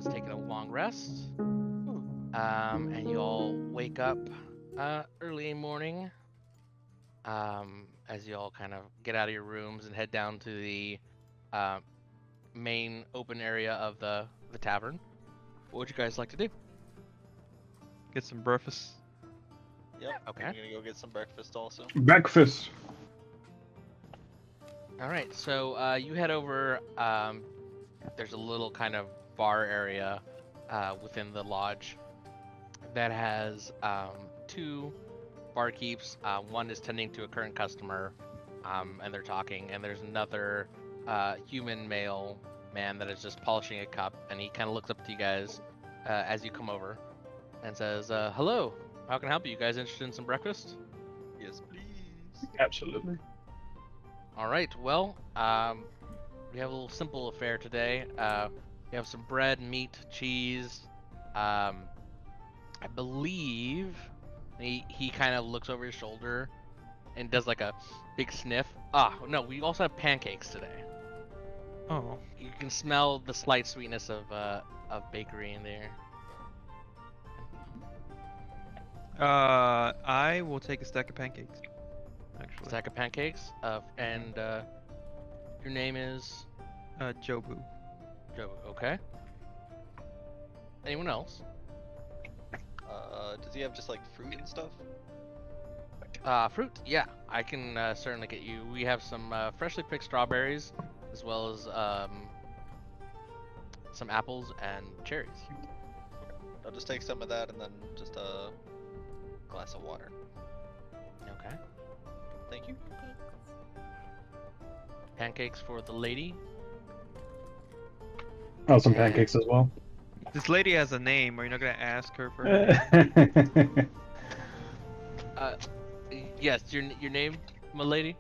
has taken a long rest. And you all wake up early morning. As you all kind of get out of your rooms and head down to the main open area of the tavern. What would you guys like to do? Get some breakfast. Yep. Okay. I'm gonna go get some breakfast also. Breakfast. All right. So you head over. There's a little kind of bar area within the lodge that has two barkeeps. One is tending to a current customer, and they're talking. And there's another human male man that is just polishing a cup, and he kind of looks up to you guys as you come over and says, "Hello. How can I help you? You guys interested in some breakfast?" Yes, please. Absolutely. All right. Well, we have a little simple affair today. We have some bread, meat, cheese. I believe he kind of looks over his shoulder and does like a big sniff. No, we also have pancakes today. Oh. You can smell the slight sweetness of bakery in there. I will take a stack of pancakes. Actually. Stack of pancakes. And your name is Jobu. Jobu. Okay. Anyone else? Does he have just like fruit and stuff? Fruit? Yeah, I can certainly get you. We have some freshly picked strawberries, as well as some apples and cherries. I'll just take some of that and then just a glass of water. Okay. Thank you. Pancakes for the lady. Oh, some pancakes as well. This lady has a name. Are you not gonna ask her for? Yes, your name, my lady.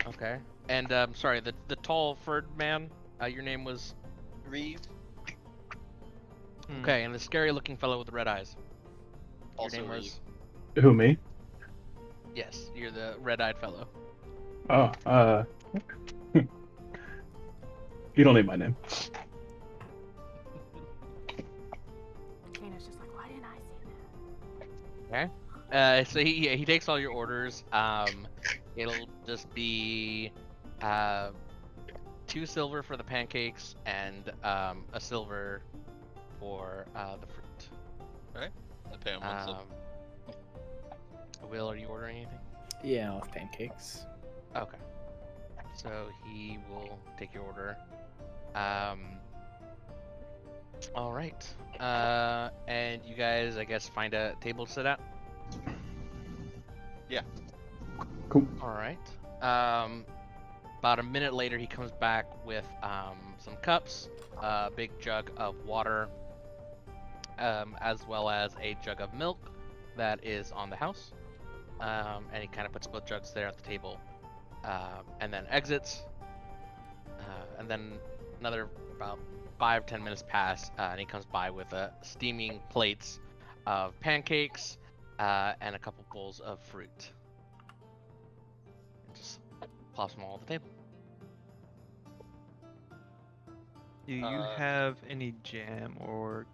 Okay. And sorry, the tall furred man. Your name was. Reeve. Okay, and the scary looking fellow with the red eyes. Your Also name Reeve. was. Who, me? Yes, you're the red-eyed fellow. Oh, you don't need my name. Kaina's just like, why didn't I see that? Okay. So he takes all your orders. It'll just be 2 silver for the pancakes and a silver for the fruit. Alright. I pay him 1 silver. Will, are you ordering anything? Yeah, I'll have pancakes. Okay. So he will take your order. All right. And you guys, I guess, find a table to sit at. Yeah. Cool. All right. About a minute later, he comes back with some cups, a big jug of water, as well as a jug of milk that is on the house. And he kind of puts both jugs there at the table, and then exits. And then another about 5-10 minutes pass, and he comes by with steaming plates of pancakes and a couple bowls of fruit. And just plops them all on the table. Do you have any jam or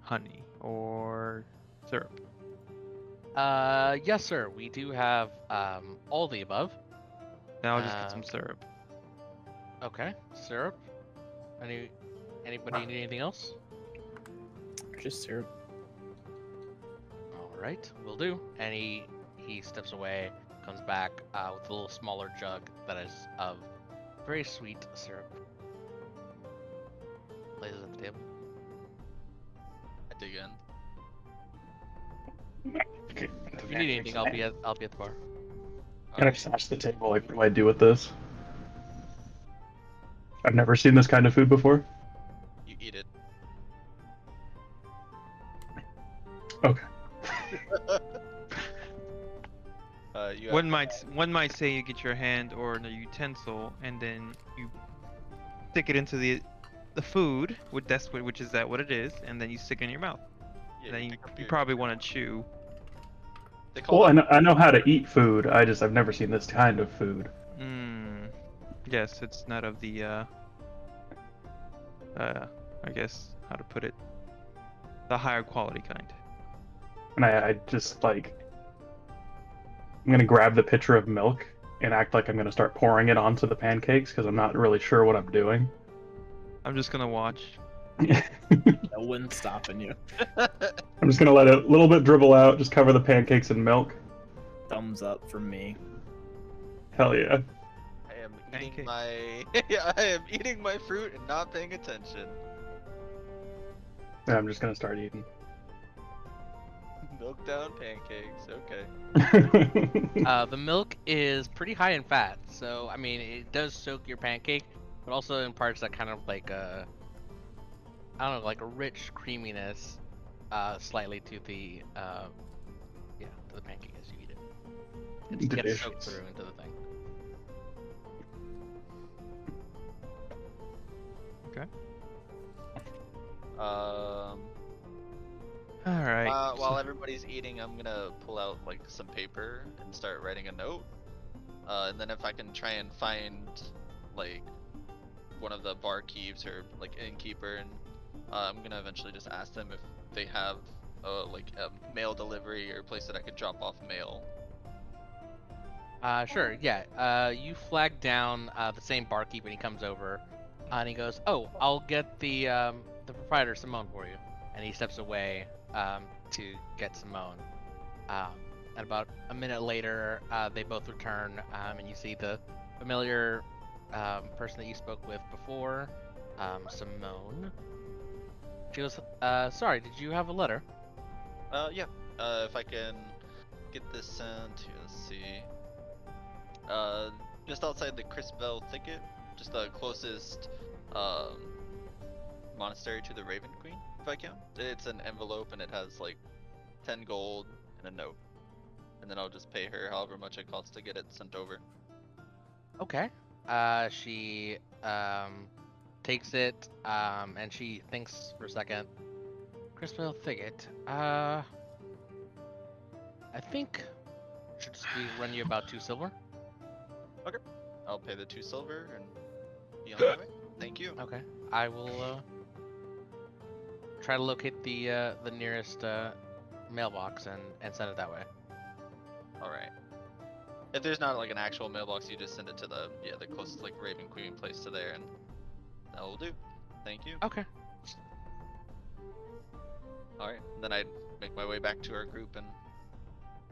honey or syrup? Yes, sir. We do have all the above. Then I'll just get some syrup. Okay, syrup. Anybody need anything else? Just syrup. All right, will do. And he steps away, comes back with a little smaller jug that is of very sweet syrup. Places at the table. I dig in. Okay. If you need anything, I'll be at the bar. Can I smash the table? Like, what do I do with this? I've never seen this kind of food before. You eat it. Okay. You One might say you get your hand or a utensil and then you stick it into the food, which is what it is, and then you stick it in your mouth. Yeah, Then you you pick up your- probably want to chew. They call Well, that I know how to eat food. I've never seen this kind of food. Yes, it's not of the I guess how to put it, the higher quality kind. And I just like, I'm gonna grab the pitcher of milk and act like I'm gonna start pouring it onto the pancakes because I'm not really sure what I'm doing. I'm just gonna watch. No one's stopping you. I'm just gonna let it a little bit dribble out, just cover the pancakes in milk. Thumbs up from me. Hell yeah. I am eating Pancake. my I am eating my fruit and not paying attention. I'm just gonna start eating. Milk down pancakes. Okay. The milk is pretty high in fat, so I mean it does soak your pancake, but also imparts that kind of like I don't know, like a rich creaminess, slightly to the to the pancake as you eat it. It gets soaked Delicious. through into the thing. Okay. Um. All right. While everybody's eating, I'm gonna pull out like some paper and start writing a note. And then if I can try and find like one of the barkeeps or like innkeeper, and I'm gonna eventually just ask them if they have like a mail delivery or a place that I could drop off mail. Sure, yeah. You flag down the same barkeep when he comes over, and he goes, "Oh, I'll get the proprietor Simone for you." And he steps away to get Simone. And about a minute later, they both return, and you see the familiar person that you spoke with before, Simone. She goes, "Sorry, did you have a letter?" Yeah. If I can get this sent to, let's see. Just outside the Crispell thicket, just the closest monastery to the Raven Queen, if I can. It's an envelope and it has like 10 gold and a note. And then I'll just pay her however much it costs to get it sent over. Okay. She takes it, and she thinks for a second. Crispell Thicket. I think should just run you about 2 silver. I'll pay the 2 silver and be on my way. Thank you. Okay. I will try to locate the nearest mailbox and send it that way. Alright. If there's not like an actual mailbox, you just send it to the closest like Raven Queen place to there, and that will do. Thank you. Okay. Alright. Then I make my way back to our group and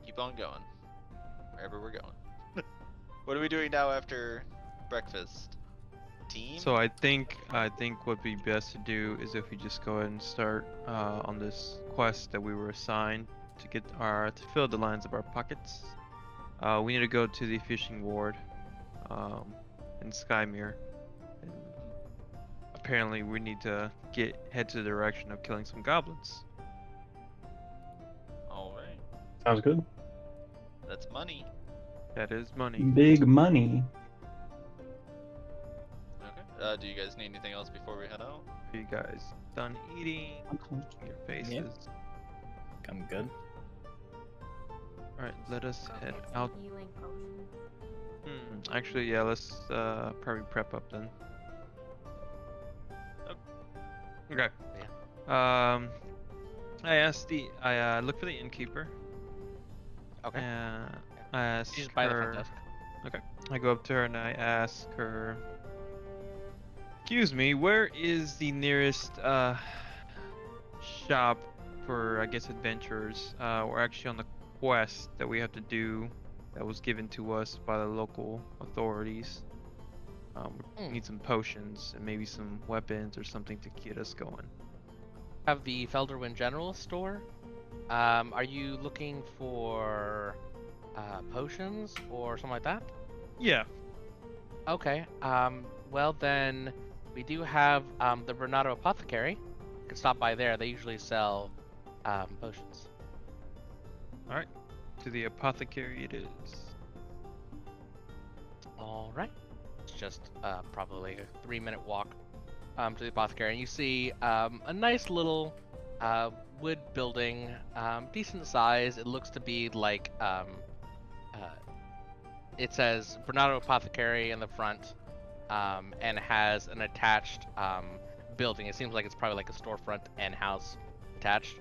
keep on going. Wherever we're going. What are we doing now after breakfast? Team? So I think what'd be best to do is if we just go ahead and start on this quest that we were assigned to get to fill the lines of our pockets. We need to go to the fishing ward in Skymere. And apparently we need to head to the direction of killing some goblins. Alright. Sounds good. That's money. That is money. Big money. Okay. Do you guys need anything else before we head out? Are you guys done eating? Your faces. I'm good. Alright, let us Go head get some out. healing potions. Actually, yeah, let's probably prep up then. Okay. I look for the innkeeper. Okay. I ask She's by the front her. desk. Okay. I go up to her and I ask her. Excuse me, where is the nearest shop for, I guess, adventurers? We're actually on the quest that we have to do that was given to us by the local authorities. We need some potions and maybe some weapons or something to get us going. Have the Felderwind General store. Are you looking for potions or something like that? Yeah. Okay. Well then, we do have the Bernardo Apothecary. You can stop by there. They usually sell potions. Alright. To the apothecary it is. All right. It's just probably a 3-minute walk to the apothecary, and you see a nice little wood building, decent size. It looks to be like it says Bernardo Apothecary in the front, and has an attached building. It seems like it's probably like a storefront and house attached.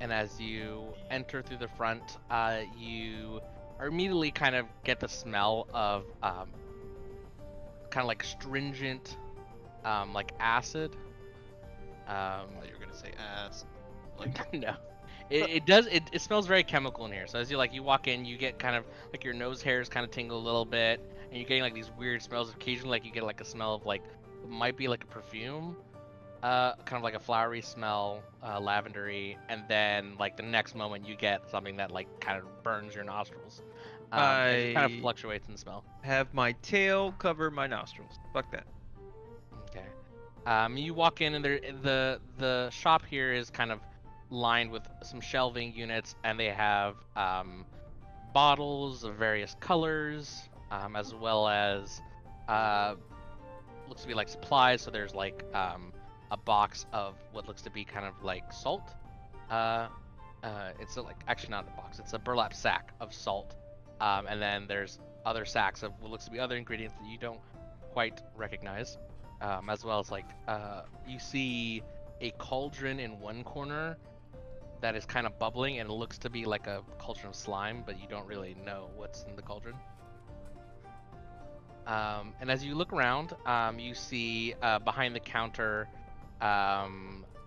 And as you enter through the front, you are immediately kind of get the smell of kind of like stringent, like acid. I thought you were gonna say ass. Like, No, it does. It smells very chemical in here. So as you walk in, you get kind of like your nose hairs kind of tingle a little bit, and you're getting like these weird smells. Occasionally, like you get like a smell of like it might be like a perfume, kind of like a flowery smell, lavendery, and then like the next moment you get something that like kind of burns your nostrils. It kind of I fluctuates in smell. have my tail cover my nostrils. Fuck that. Okay. You walk in and the shop here is kind of lined with some shelving units, and they have bottles of various colors, as well as looks to be like supplies. So there's like a box of what looks to be kind of like salt. It's like actually not a box. It's a burlap sack of salt, and then there's other sacks of what looks to be other ingredients that you don't quite recognize. As well as like you see a cauldron in one corner that is kind of bubbling, and it looks to be like a cauldron of slime, but you don't really know what's in the cauldron. And as you look around, you see behind the counter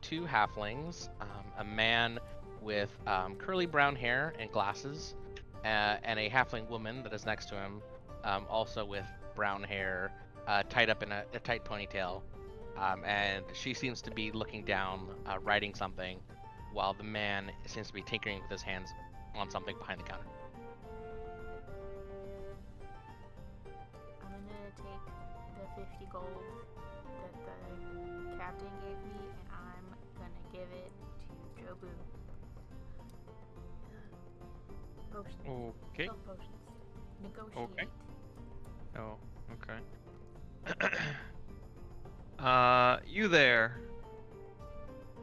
two halflings, a man with curly brown hair and glasses, and a halfling woman that is next to him, also with brown hair, tied up in a tight ponytail, and she seems to be looking down, writing something, while the man seems to be tinkering with his hands on something behind the counter. I'm gonna take the 50 gold that the captain gave me, and I'm gonna give it to Jobu. Potions. Okay. Oh, potions. Negotiate. Okay. Oh, okay. You there?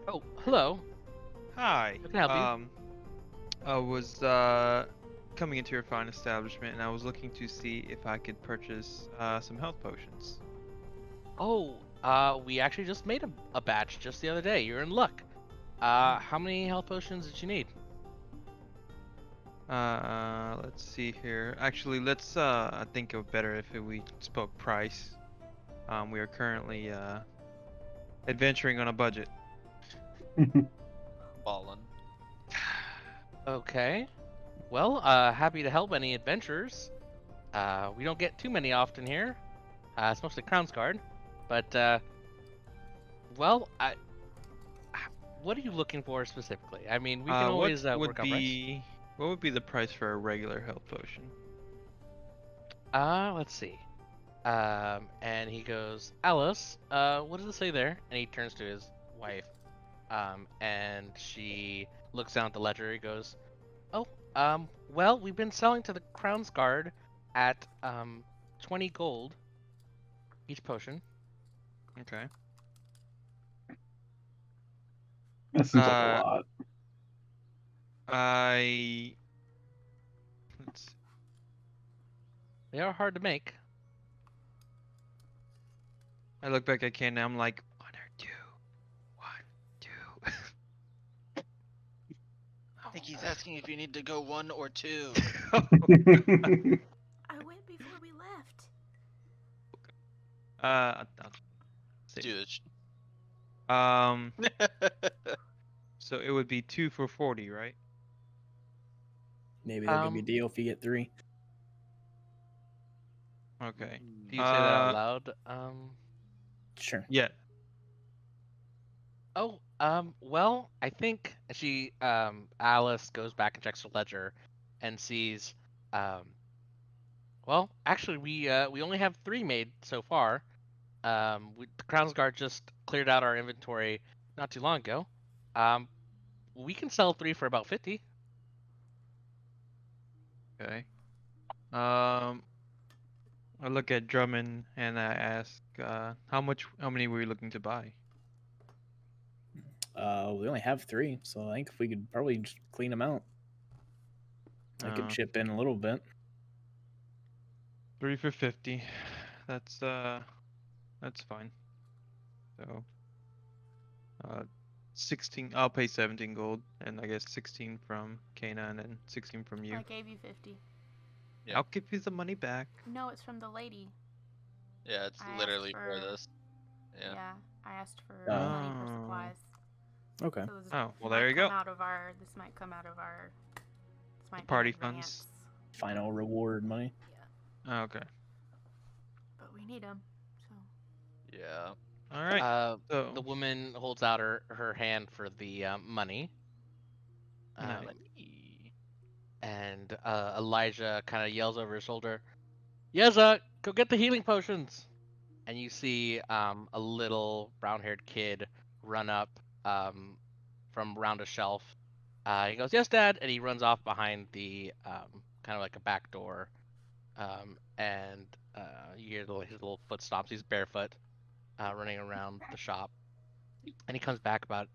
Oh, hello. Hi. How can I help you? I was coming into your fine establishment, and I was looking to see if I could purchase some health potions. Oh, we actually just made a batch just the other day. You're in luck. How many health potions did you need? Let's see here. Actually, let's I think it would better if we spoke price. We are currently adventuring on a budget. ballin'. Okay. Well, happy to help any adventurers. We don't get too many often here. It's mostly Crown's Guard. But, well, what are you looking for specifically? I mean, we can always what would work on price. be what would be the price for a regular health potion? Let's see. And he goes, Alice, what does it say there? And he turns to his wife. And she looks down at the ledger. He goes, oh, well, we've been selling to the Crown's Guard at, 20 gold each potion. Okay. That seems like a lot. Let's see. They are hard to make. I look back at Kaina. I'm like, 1 or 2, 1, 2. I think he's asking if you need to go 1 or 2. I went before we left. I'll see. Do this. So it would be 2 for 40, right? Maybe they'll give you a deal if you get 3. Okay. Do you say that out loud? Sure. Yeah. Oh, well, I think she, Alice goes back and checks her ledger and sees, well, actually, we only have 3 made so far. The Crown's Guard just cleared out our inventory not too long ago. We can sell 3 for about 50. Okay. I look at Drummond and I ask, how many were you looking to buy? We only have 3, so I think if we could probably just clean them out, I could chip in a little bit. 3 for 50. That's fine. So 16. I'll pay 17 gold, and I guess 16 from Kaina, and then 16 from you. I gave you 50. Yeah. I'll give you the money back. No, it's from the lady. Yeah, it's I asked literally for for- this. Yeah. I asked for Oh. money for supplies. Okay. So this Oh, well, might there you come go. Out of our, this might come out of our. This might be Party an advance. funds. Final reward money. Yeah, Oh, okay. but we need them. So. Yeah. All right. So The woman holds out her hand for the money. Nice. Let me- And Elijah kind of yells over his shoulder, "Yeza, go get the healing potions!" And you see a little brown-haired kid run up from around a shelf. He goes, "Yes, Dad," and he runs off behind the kind of like a back door. And you hear his little footsteps. He's barefoot, running around the shop. And he comes back about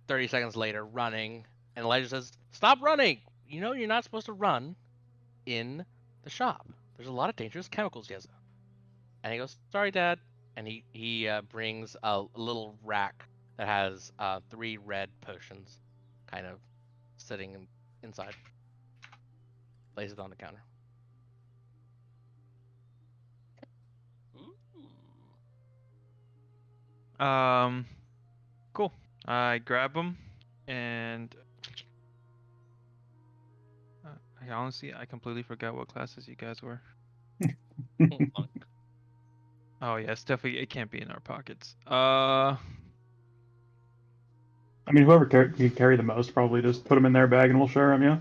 30 seconds later, running. And Elijah says, "Stop running! You know you're not supposed to run in the shop. There's a lot of dangerous chemicals, Yeza." And he goes, "Sorry, Dad." And he brings a little rack that has 3 red potions, kind of sitting inside. Lays it on the counter. Ooh. Cool. I grab them, and I honestly completely forgot what classes you guys were. Monk. Oh yeah, it's definitely it can't be in our pockets. I mean, whoever can carry the most, probably just put them in their bag and we'll share them. Yeah.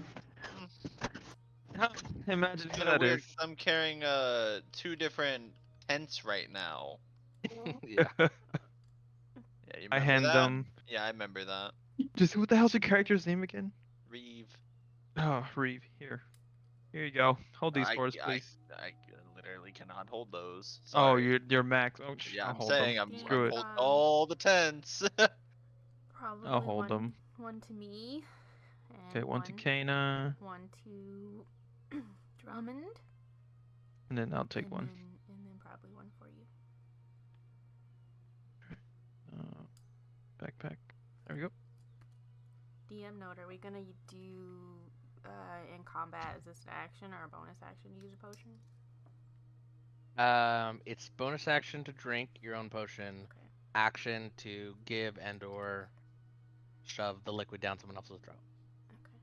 Imagine Kind of better. weird. I'm carrying 2 different tents right now. Yeah. Yeah, you remember I hand that? them. Yeah, I remember that. Just what the hell's your character's name again? Reeve. Oh, Reeve. Here you go. Hold these for us, please. I literally cannot hold those. Oh, Sorry. you're max. Oh, Yeah, I'll I'm hold saying them. I'm Screw it. holding all the tents. Probably I'll hold them. one to me. And Okay, one to Kaina, One to Drummond. and then I'll take and one. Then, and then probably one for you. Backpack. There we go. DM note: are we gonna do in combat? Is this an action or a bonus action to use a potion? It's bonus action to drink your own potion, Okay. action to give and/or shove the liquid down someone else's throat. Okay.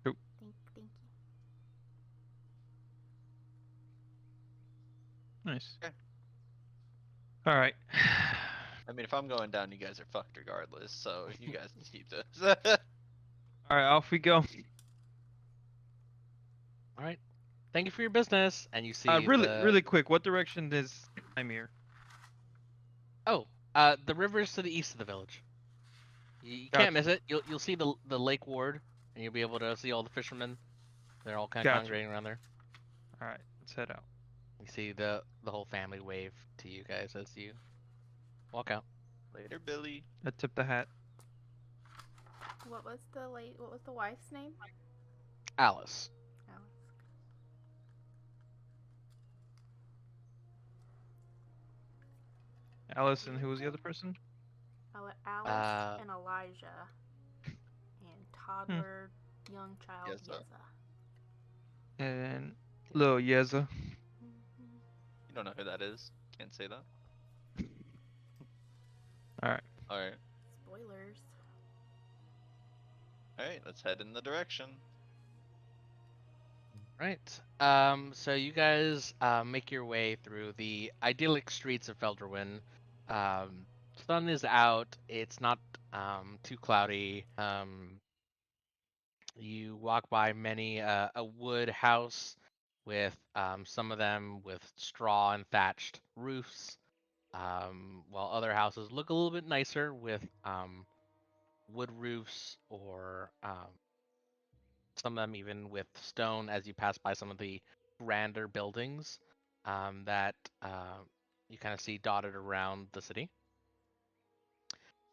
Cool. Thank you. Nice. Okay. All right. I mean, if I'm going down, you guys are fucked regardless. So you guys can keep this. All right, off we go. All right. Thank you for your business. And you see Really quick. What direction is Ymir? Oh, the river's to the east of the village. You Gotcha. can't miss it. You'll see the lake ward, and you'll be able to see all the fishermen. They're all kind of Gotcha. congregating around there. All right, let's head out. You see the whole family wave to you guys as you walk out. Later, Billy. I tip the hat. What was the wife's name? Alice. Alice. Alice, and who was the other person? Alice and Elijah. And toddler, young child, Yes, sir. Yeza. And little Yeza. You don't know who that is. Can't say that. All right. All right. Spoilers. All right. Let's head in the direction. Right. So you guys make your way through the idyllic streets of Felderwin. Sun is out. It's not too cloudy. You walk by many a wood house with some of them with straw and thatched roofs, while other houses look a little bit nicer with wood roofs or some of them even with stone as you pass by some of the grander buildings that you kind of see dotted around the city.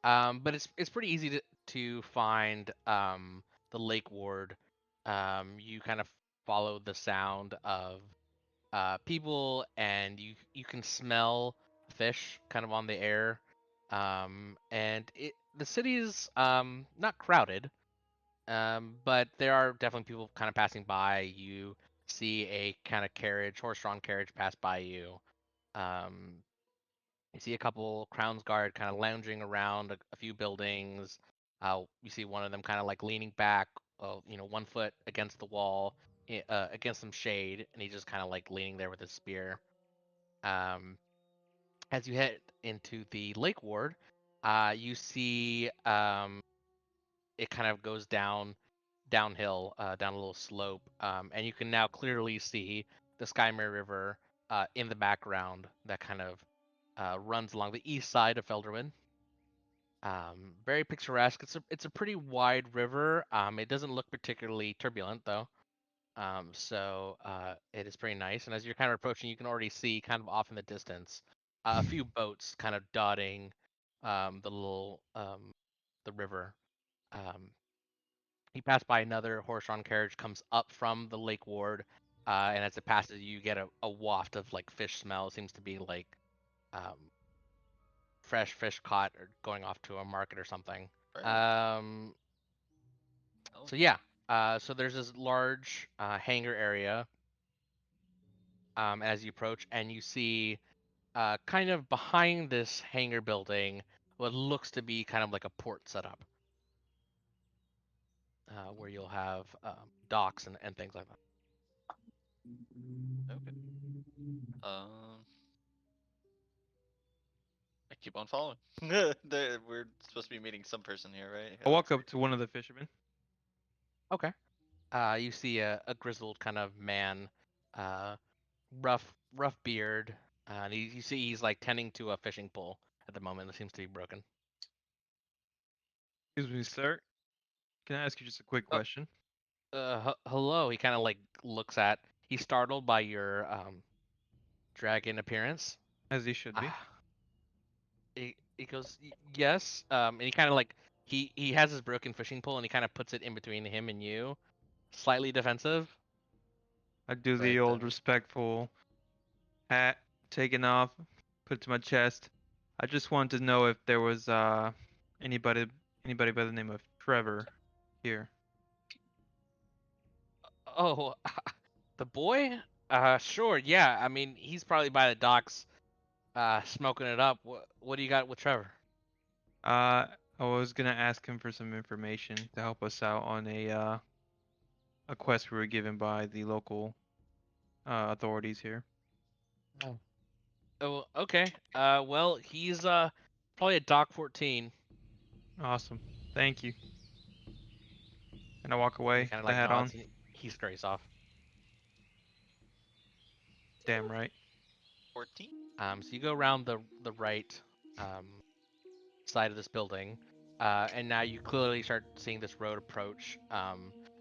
But it's pretty easy to find the lake ward. You kind of follow the sound of people, and you can smell fish kind of on the air. And the city is not crowded, but there are definitely people kind of passing by. You see a kind of carriage, horse-drawn carriage, pass by you. Um, you see a couple Crown's Guard kind of lounging around a few buildings. You see one of them kind of like leaning back, 1 foot against the wall, against some shade, and he's just kind of like leaning there with his spear. Um, as you head into the lake ward, you see it kind of goes downhill, down a little slope, and you can now clearly see the Skymere River in the background that kind of runs along the east side of Felderwin. Very picturesque. It's a pretty wide river. It doesn't look particularly turbulent though. So it is pretty nice. And as you're kind of approaching, you can already see kind of off in the distance a few boats kind of dotting the river. Um, you pass by another horse-drawn carriage, comes up from the lake ward, and as it passes, you get a waft of like fish smell. It seems to be like um, fresh fish caught or going off to a market or something. Right. Um, Oh, so yeah, so there's this large hangar area as you approach, and you see kind of behind this hangar building what looks to be kind of like a port setup, where you'll have docks and things like that. okay. I keep on following. We're supposed to be meeting some person here, right? I walk up to one of the fishermen. Okay. You see a grizzled kind of man, uh, rough beard, and you see he's like tending to a fishing pole at the moment that seems to be broken. Excuse me, sir. Can I ask you just a quick Oh, question? hello. He kind of like looks at. He's startled by your dragon appearance. As he should be. Ah, he goes, yes. And he kind of like he has his broken fishing pole and he kind of puts it in between him and you, slightly defensive. I do But the old respectful hat taken off, put it to my chest. I just wanted to know if there was anybody anybody by the name of Trevor here. oh, the boy? Sure, yeah. I mean, he's probably by the docks, smoking it up. What do you got with Trevor? I was gonna ask him for some information to help us out on a quest we were given by the local authorities here. Oh. Oh, okay. Well, he's probably at dock 14. Awesome. Thank you. And I walk And he away, kind of the like hat on. nods and he scurries off. Damn right. 14? So you go around the right um side of this building, and now you clearly start seeing this road approach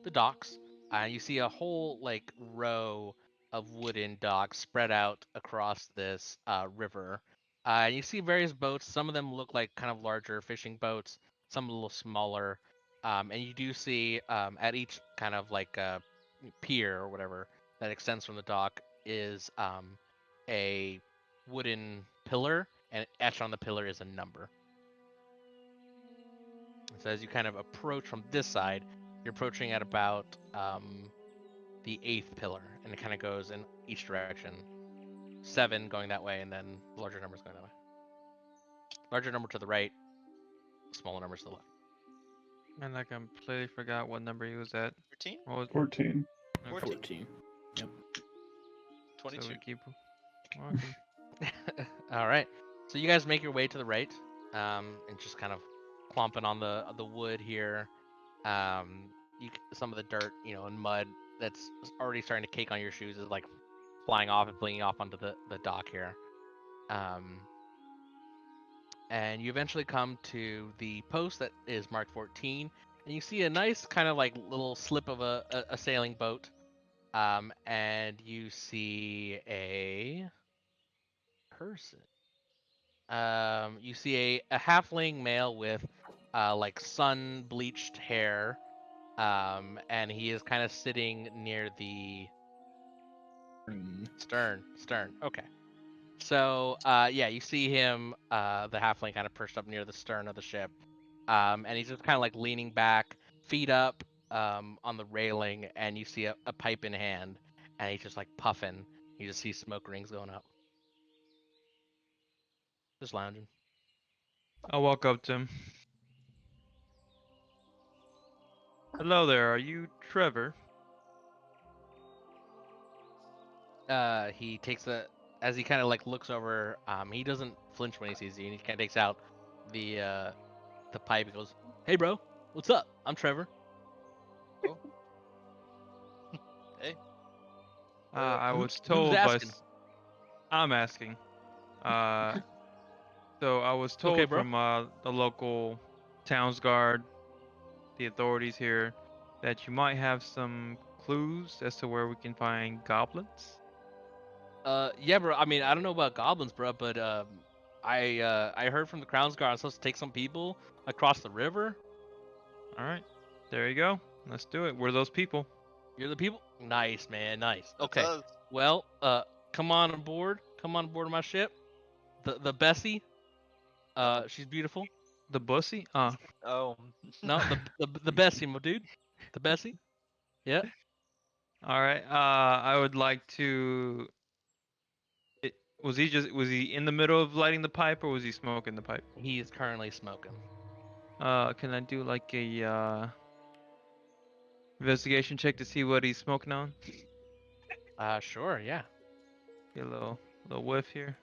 the docks. You see a whole like row of wooden docks spread out across this river. And you see various boats. Some of them look like kind of larger fishing boats, some a little smaller. And you do see at each kind of like pier or whatever that extends from the dock is a wooden pillar, and etched on the pillar is a number. So as you kind of approach from this side, you're approaching at about the 8th pillar, and it kind of goes in each direction. 7 going that way, and then larger numbers going that way. Larger number to the right, smaller numbers to the left. And I completely forgot what number he was at. 13? What was 14. okay. 14. 14. 22. So we keep walking. All right. So you guys make your way to the right, and just kind of clomping on the wood here. Some of the dirt, and mud that's already starting to cake on your shoes is like flying off and flinging off onto the dock here. And you eventually come to the post that is marked 14, and you see a nice kind of like little slip of a sailing boat. And you see a person. You see a halfling male with like sun bleached hair. And he is kind of sitting near the Stern. Okay. So, yeah, you see him, the halfling kind of perched up near the stern of the ship. And he's just kind of like leaning back, feet up, on the railing, and you see a pipe in hand, and he's just like puffing. You just see smoke rings going up. Just lounging. I'll walk up to him. Hello there, are you Trevor? He takes as he kind of like looks over, he doesn't flinch when he sees you, and he kind of takes out the pipe. He goes, "Hey, bro, what's up? I'm Trevor." Oh. Hey. I Who- was who's told by... asking? I'm asking. So I was told Okay, bro. from the local towns guard, the authorities here, that you might have some clues as to where we can find goblins. Yeah, bro. I mean, I don't know about goblins, bro, but I heard from the Crown's Guard I'm supposed to take some people across the river. All right, there you go. Let's do it. We're those people. You're the people. Nice, man. Nice. That's Okay. us. Well, come on aboard. Come on aboard my ship. The Bessie. She's beautiful. The bussy? Oh. No, the Bessie, my dude. The Bessie. Yeah. All right. I would like to. Was he in the middle of lighting the pipe or was he smoking the pipe? He is currently smoking. Can I do like a investigation check to see what he's smoking on? Sure. Yeah. Get a little whiff here.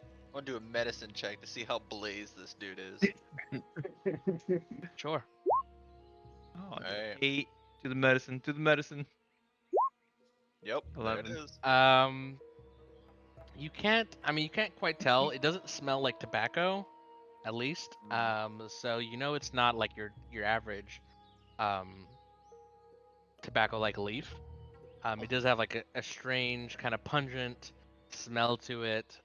I want to do a medicine check to see how blazed this dude is. Sure. Oh, Alright. 8 to the medicine. To the medicine. Yep. 11. There it is. You can't. I mean, you can't quite tell. It doesn't smell like tobacco, at least. So you know it's not like your average, tobacco like leaf. It does have like a strange kind of pungent smell to it.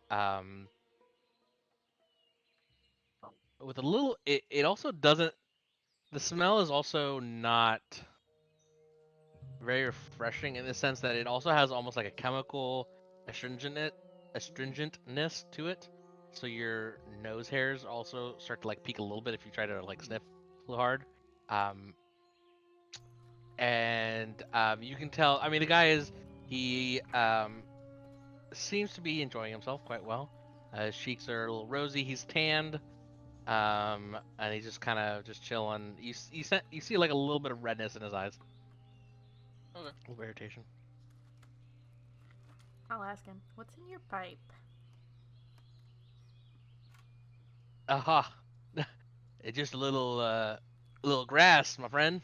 With a little, it also doesn't. The smell is also not very refreshing in the sense that it also has almost like a chemical astringentness to it. So your nose hairs also start to like peak a little bit if you try to like sniff a little hard. And you can tell. I mean, the guy he seems to be enjoying himself quite well. His cheeks are a little rosy. He's tanned. And he's just kind of just chilling. You see like a little bit of redness in his eyes. Okay. A little irritation. I'll ask him, what's in your pipe? Aha! It's just a little grass, my friend.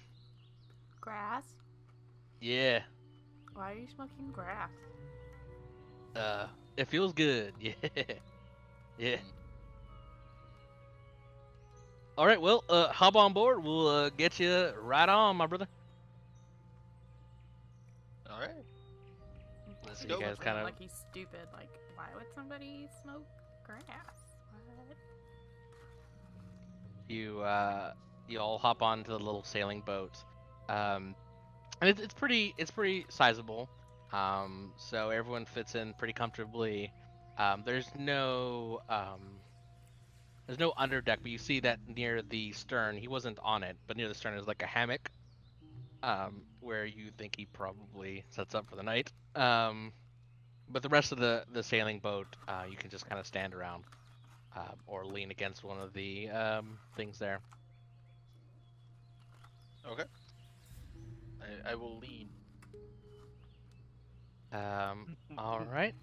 Grass? Yeah. Why are you smoking grass? It feels good. Yeah. Yeah. All right. Well, hop on board. We'll get you right on, my brother. Alright. Let's see, go. you guys kind of. Like he's stupid. Like, why would somebody smoke grass? What? You all hop onto the little sailing boat, and it's pretty sizable, so everyone fits in pretty comfortably. There's no underdeck, but you see that near the stern, he wasn't on it, but near the stern is like a hammock, where you think he probably sets up for the night. But the rest of the sailing boat, you can just kind of stand around, or lean against one of the things there. Okay. I will lean. All right.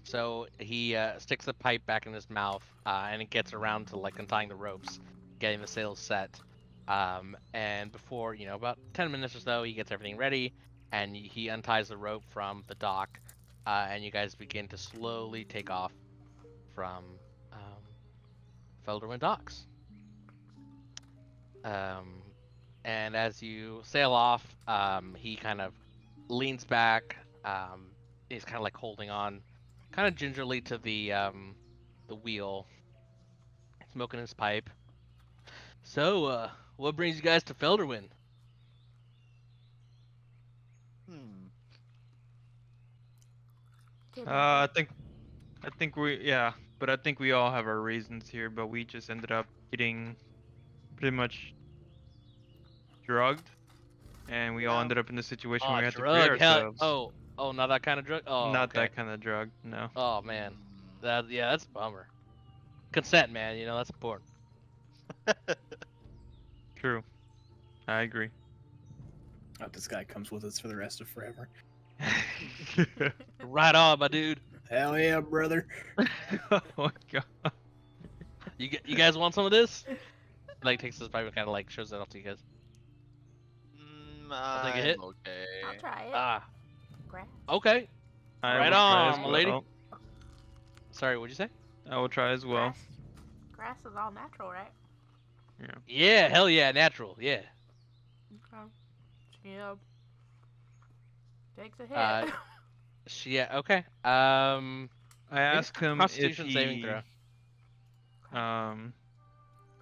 So he sticks the pipe back in his mouth, and it gets around to like untying the ropes, getting the sails set. And before, about 10 minutes or so, he gets everything ready, and he unties the rope from the dock, and you guys begin to slowly take off from Felderwind docks. And as you sail off, he kind of leans back. He's kind of like holding on, kind of gingerly to the wheel, smoking his pipe. So, what brings you guys to Felderwind? I think but I think we all have our reasons here, but we just ended up getting pretty much drugged, and we all Yeah. ended up in the situation Oh, where we had to free drug. Hell. ourselves. Oh, not that kind of drug. Oh, Not okay. that kind of drug, no. Oh man, Mm. that's a bummer. Consent, man. You know that's important. True. I agree. Oh, this guy comes with us for the rest of forever. Right on, my dude. Hell yeah, brother. Oh my god. You guys want some of this? Like takes this pipe and kind of like shows it off to you guys. I'll take a hit. Okay. I'll try it. Ah, Grass. okay. I Right will try on, as my well. lady. Sorry, what'd you say? I will try as well. Grass is all natural, right? Yeah, hell yeah, natural. Yeah. Okay. Yep. Takes a hit. Uh, Yeah. Okay. I Make asked a him if Constitution saving he throw.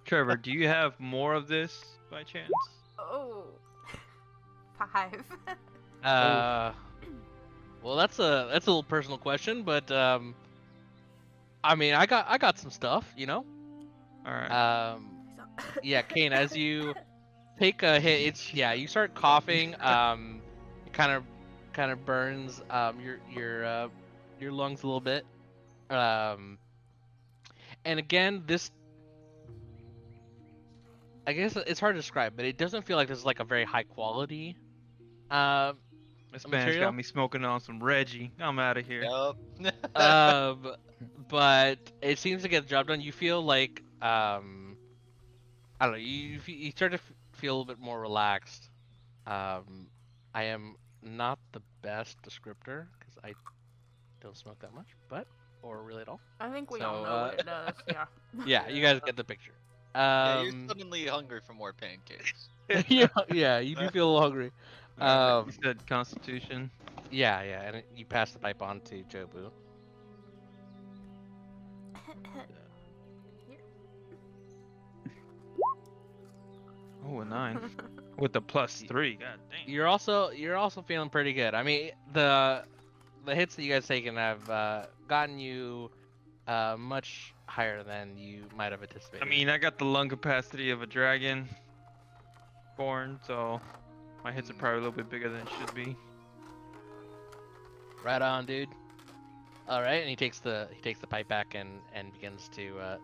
Trevor, do you have more of this by chance? Oh. 5. Well, that's a little personal question, but I mean, I got some stuff, you know. Alright. Yeah, Kane, as you take a hit, you start coughing. It kind of burns your lungs a little bit. And again, this, I guess it's hard to describe, but it doesn't feel like this is like a very high quality This man's material. got me smoking on some Reggie. I'm out of here. Yup. But it seems to get the job done. You feel like I don't know. You start to feel a little bit more relaxed. I am not the best descriptor because I don't smoke that much, or really at all. I think we So, all know what it does. Yeah. Yeah, you guys get the picture. Yeah, you're suddenly hungry for more pancakes. yeah, you do feel a little hungry. Alright, you said Constitution. Yeah, and you pass the pipe on to Jobu. Oh, a 9. With the +3. God dang. You're also feeling pretty good. I mean, the hits that you guys taken have gotten you much higher than you might have anticipated. I mean, I got the lung capacity of a dragon born, so my hits are probably a little bit bigger than it should be. Right on, dude. All right, and he takes the pipe back and begins to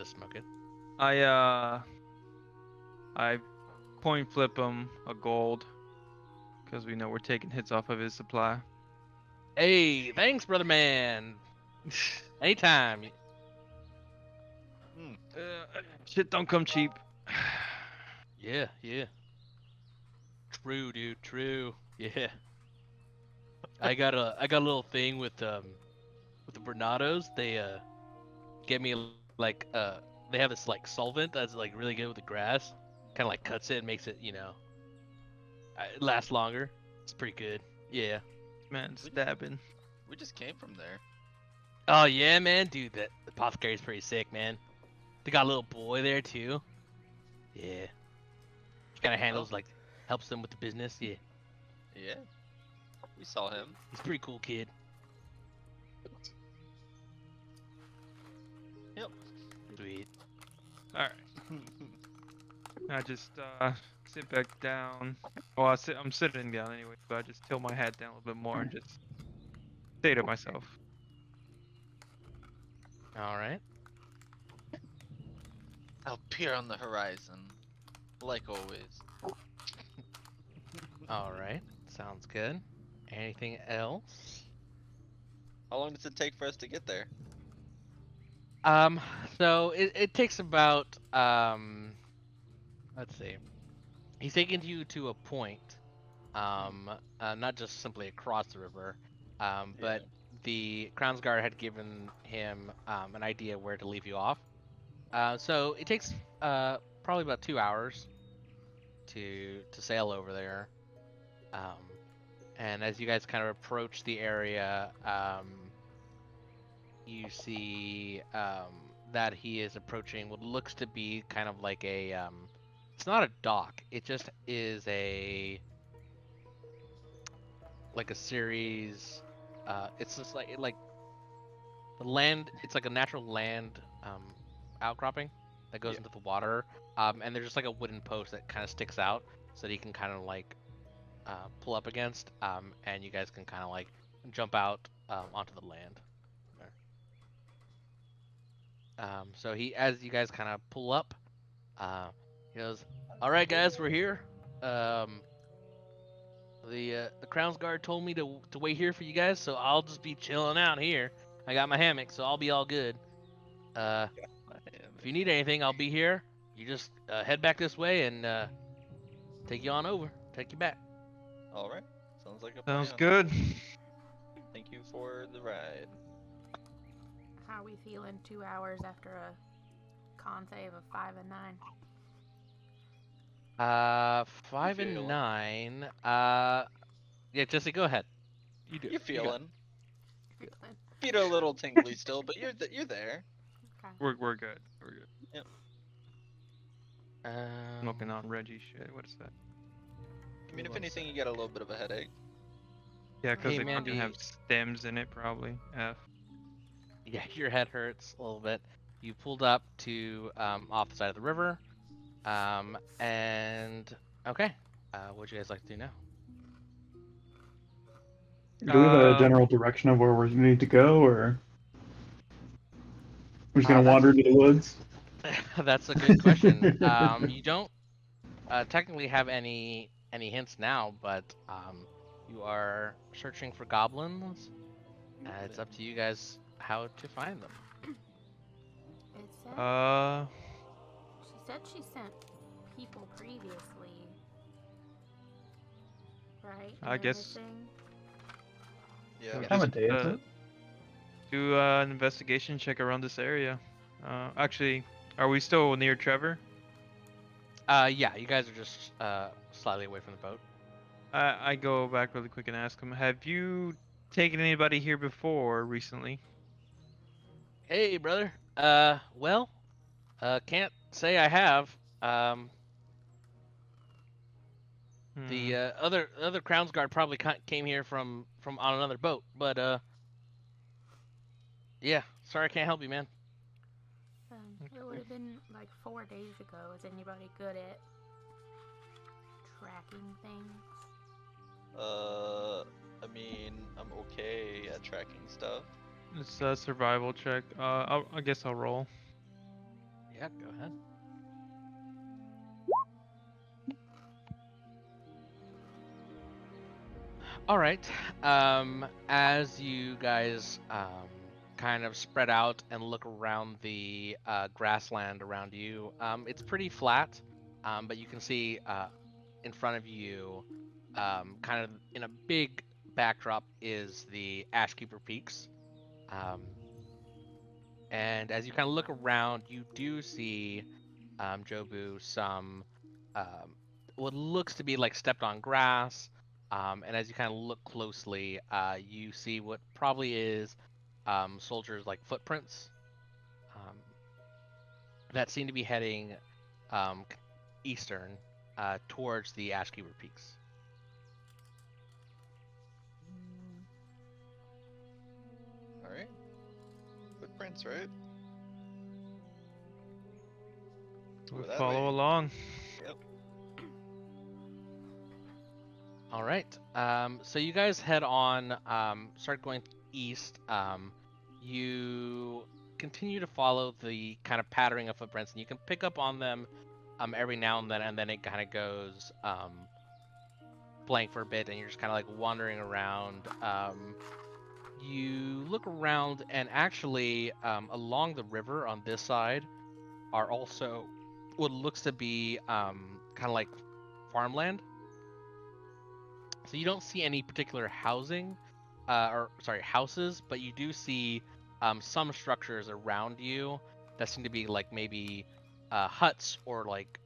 smoke it. I point flip him a gold because we know we're taking hits off of his supply. Hey, thanks, brother man. Anytime. Shit don't come cheap. Yeah. True, dude. True. Yeah. I got a little thing with the Bernados. They get me like they have this like solvent that's like really good with the grass. Kind of like cuts it and makes it, it lasts longer. It's pretty good. Yeah. Man, stabbing. We just came from there. Oh yeah, man, dude. The apothecary's pretty sick, man. They got a little boy there too. Yeah. Kind of handles like helps them with the business. Yeah. Yeah. We saw him. He's a pretty cool kid. Yep. Sweet. Alright. I just sit back down. Well, I'm sitting down anyway, but I just tilt my hat down a little bit more and just say to myself. All right. I'll peer on the horizon, like always. All right. Sounds good. Anything else? How long does it take for us to get there? So it takes about let's see. He's taking you to a point, not just simply across the river, but the Crown's Guard had given him an idea where to leave you off. So it takes probably about 2 hours to sail over there. And as you guys kind of approach the area, you see that he is approaching what looks to be kind of like a it's not a dock, it just is like a series it's just like the land. It's like a natural land outcropping that goes Yeah. into the water. And there's just like a wooden post that kind of sticks out so that you can kind of like pull up against. And you guys can kind of like jump out onto the land. There. So as you guys kind of pull up, he goes, "All right, guys, we're here. Um, the Crown's Guard told me to wait here for you guys, so I'll just be chilling out here. I got my hammock, so I'll be all good. If you need anything, I'll be here. You just head back this way and take you on over. Take you back." All right. Sounds like a Sounds plan. good. Thank you for the ride. How we feeling 2 hours after a con save of 5 and 9? 5 and feeling? 9. Yeah, Jesse, go ahead. You do. You You got it. feeling? Feeling. Feet are a little tingly still, but you're there. Okay. We're good. We're good. Smoking Um, on Reggie shit. What is that? I mean, if One anything, sec. you get a little bit of a headache. Yeah, because Hey, they fucking Mandi. have stems in it, probably. F. Yeah, your head hurts a little bit. You pulled up to off the side of the river. And okay. What do you guys like to do now? Do we have a Um, general direction of where we need to go, or we're just gonna That's wander into the woods? that's a good question. You don't technically have any hints now, but you are searching for goblins. It's up to you guys how to find them. It said uh, she said she sent people previously, right? I And they're guess- missing? Yeah. What time of just, day is it? do an investigation check around this area. Actually, are we still near Trevor? Yeah, you guys are just slightly away from the boat. I go back really quick and ask him, have you taken anybody here before recently? Hey, brother. Well, can't say I have. The Hmm. other Crown's Guard probably came here from on another boat, but yeah, sorry I can't help you, man. It would have been like 4 days ago. Is anybody good at tracking things? I mean, I'm okay at tracking stuff. It's a survival check. I guess I'll roll. Yeah, go ahead. All right. As you guys kind of spread out and look around the grassland around you, it's pretty flat, but you can see in front of you, kind of in a big backdrop, is the Ashkeeper Peaks. And as you kind of look around, you do see, Jobu, some what looks to be like stepped on grass. And as you kind of look closely, you see what probably is soldiers' like footprints um, that seem to be heading eastern towards the Ashkeeper Peaks. All right. Footprints, right? We'll Go that follow way. along. Yep. All right. So you guys head on, start going east. You continue to follow the kind of pattering of footprints, and you can pick up on them every now and then it kind of goes blank for a bit, and you're just kind of like wandering around. You look around, and actually, along the river on this side are also what looks to be kind of like farmland. So you don't see any particular housing, or sorry, houses, but you do see some structures around you that seem to be like maybe huts or like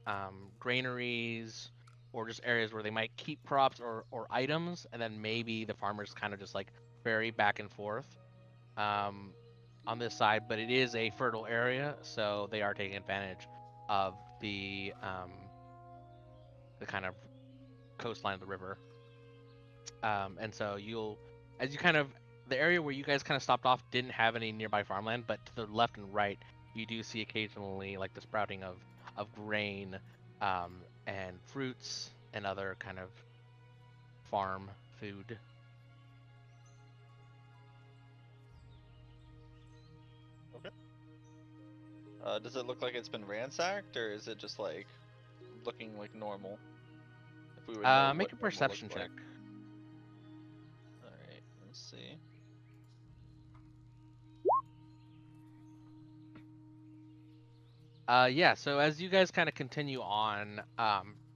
granaries or just areas where they might keep crops or items, and then maybe the farmers kind of just like vary back and forth um, on this side. But it is a fertile area, so they are taking advantage of the kind of coastline of the river. And so as you kind of the area where you guys kind of stopped off didn't have any nearby farmland, but to the left and right, you do see occasionally like the sprouting of grain, and fruits and other kind of farm food. Does it look like it's been ransacked, or is it just like looking like normal? If we would know Make what a normal perception looked check. like. All right, let's see. Yeah, so as you guys kind of continue on,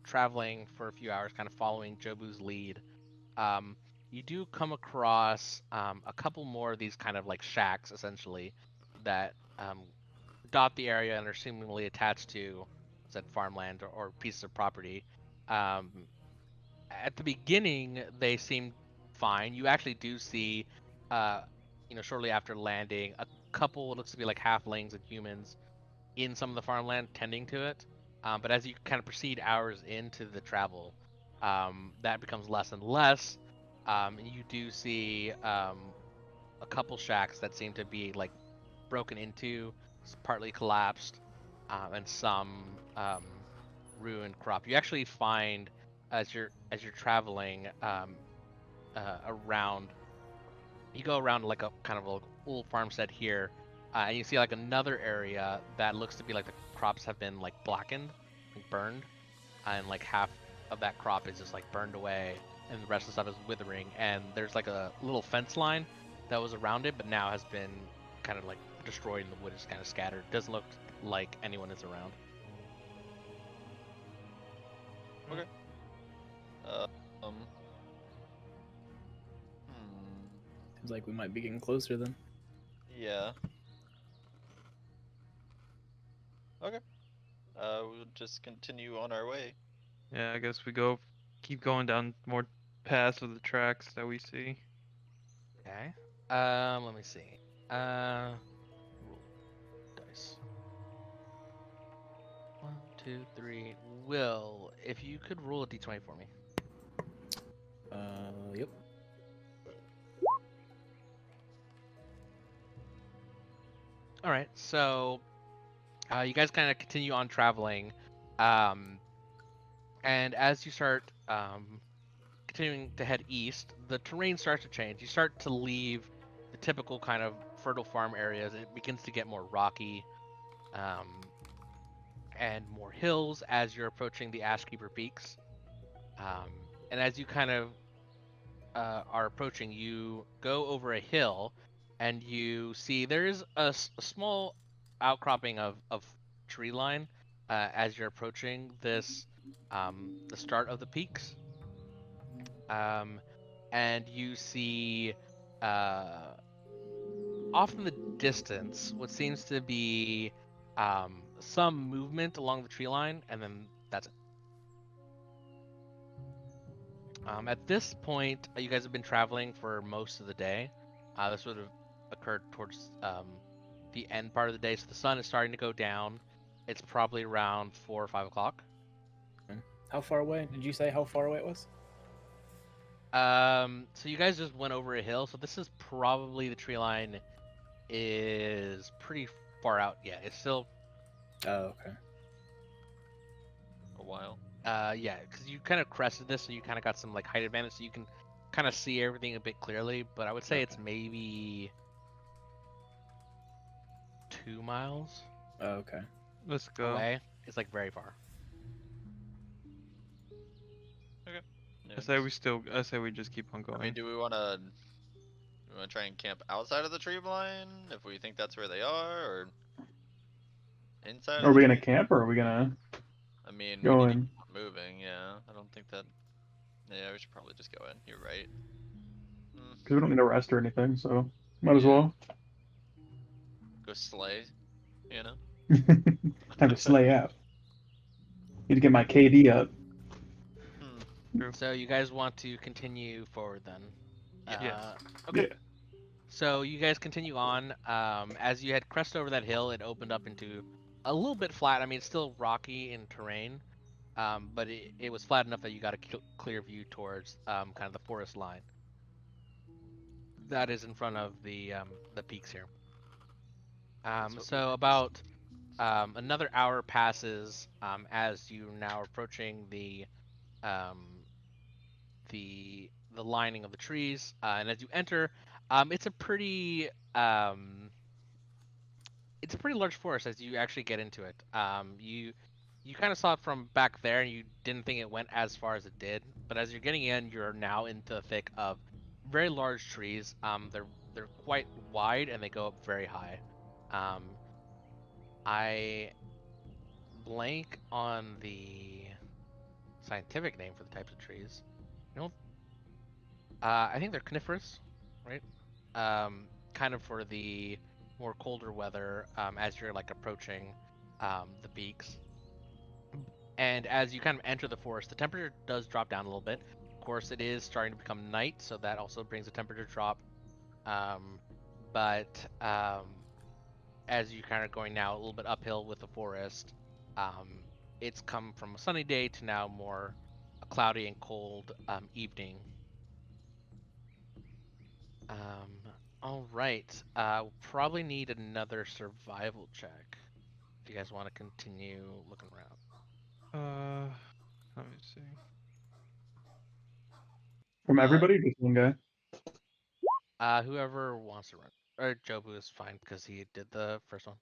traveling for a few hours, kind of following Jobu's lead, um, you do come across a couple more of these kind of like shacks, essentially, that dot the area and are seemingly attached to said farmland or pieces of property. Um, at the beginning, they seem fine. You actually do see, uh, shortly after landing, a couple what looks to be like halflings and humans in some of the farmland tending to it. But as you kind of proceed hours into the travel, that becomes less and less. And you do see a couple shacks that seem to be like broken into, partly collapsed, and some ruined crop. You actually find as you're traveling around, you go around like a kind of a old farmstead here, and you see like another area that looks to be like the crops have been like blackened, like burned, and like half of that crop is just like burned away, and the rest of the stuff is withering. And there's like a little fence line that was around it, but now has been kind of like destroyed, and the wood is kind of scattered. Doesn't look like anyone is around. Okay. Um. Hmm. Seems like we might be getting closer then. Yeah. Okay. We'll just continue on our way. Yeah, I guess we keep going down more paths of the tracks that we see. Okay. Let me see. Roll dice. 1, 2, 3. Will, if you could roll a d20 for me. Yep. All right. So, you guys kind of continue on traveling, um, and as you start continuing to head east, the terrain starts to change. You start to leave the typical kind of fertile farm areas. It begins to get more rocky, um, and more hills as you're approaching the Ashkeeper Peaks. Um, and as you kind of are approaching, you go over a hill, and you see there is a small outcropping of tree line as you're approaching this, the start of the peaks. Um, and you see uh, off in the distance what seems to be some movement along the tree line, and then that's it. At this point, you guys have been traveling for most of the day. This would have occurred towards the end part of the day, so the sun is starting to go down. It's probably around 4 or 5 o'clock. How far away? Did you say how far away it was? So you guys just went over a hill, so this is probably the tree line is pretty far out. Yeah, it's still Oh, okay. A while. yeah, because you kind of crested this, so you kind of got some like height advantage, so you can kind of see everything a bit clearly. But I would say it's maybe 2 miles Oh, okay. Let's go. away. It's like very far. Yeah, I say we just keep on going. I mean, do we want to try and camp outside of the tree line if we think that's where they are, or inside? Are we gonna camp or are we gonna I mean, go we need to in? keep moving. Yeah, I don't think that. Yeah, we should probably just go in. You're right. Because we don't need to rest or anything, so might as Yeah. well. Go slay. You know. Time to slay out. Need to get my KD up. So you guys want to continue forward then? Yes. Okay. Yeah. So you guys continue on. As you had crest over that hill, it opened up into a little bit flat. I mean, it's still rocky in terrain, but it was flat enough that you got a clear view towards kind of the forest line. that is in front of the peaks here. That's what we So like. about another hour passes as you now are approaching um, the lining of the trees, and as you enter, it's a pretty it's a pretty large forest as you actually get into it. You kind of saw it from back there, and you didn't think it went as far as it did. But as you're getting in, you're now into the thick of very large trees. They're quite wide and they go up very high. Um, I blank on the scientific name for the types of trees. You know, I think they're coniferous, right? Kind of for the more colder weather as you're like approaching the peaks. And as you kind of enter the forest, the temperature does drop down a little bit. Of course, it is starting to become night, so that also brings a temperature drop. Um, but as you kind of going now a little bit uphill with the forest, um, it's come from a sunny day to now more a cloudy and cold evening. Um, all right. We'll probably need another survival check if you guys want to continue looking around. Let me see. From Uh, everybody, just one guy. Whoever wants to run, or Jobu is fine because he did the first one.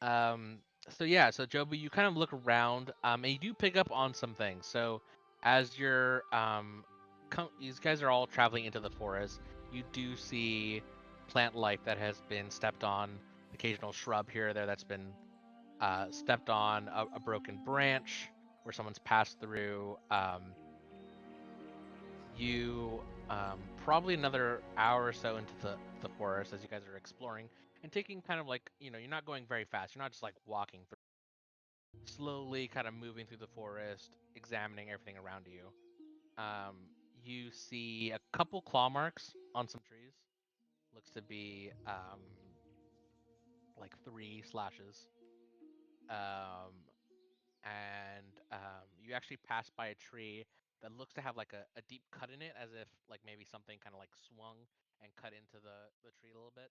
Um, so yeah, so Jobu, you kind of look around, and you do pick up on some things. So as you're, these guys are all traveling into the forest. You do see plant life that has been stepped on, occasional shrub here or there that's been stepped on, a broken branch where someone's passed through. You probably another hour or so into the forest as you guys are exploring and taking kind of like, you're not going very fast. You're not just like walking through, slowly kind of moving through the forest, examining everything around you. You see a couple claw marks on some trees. Looks to be like 3 slashes. Um, and you actually pass by a tree that looks to have like a deep cut in it, as if like maybe something kind of like swung and cut into the tree a little bit.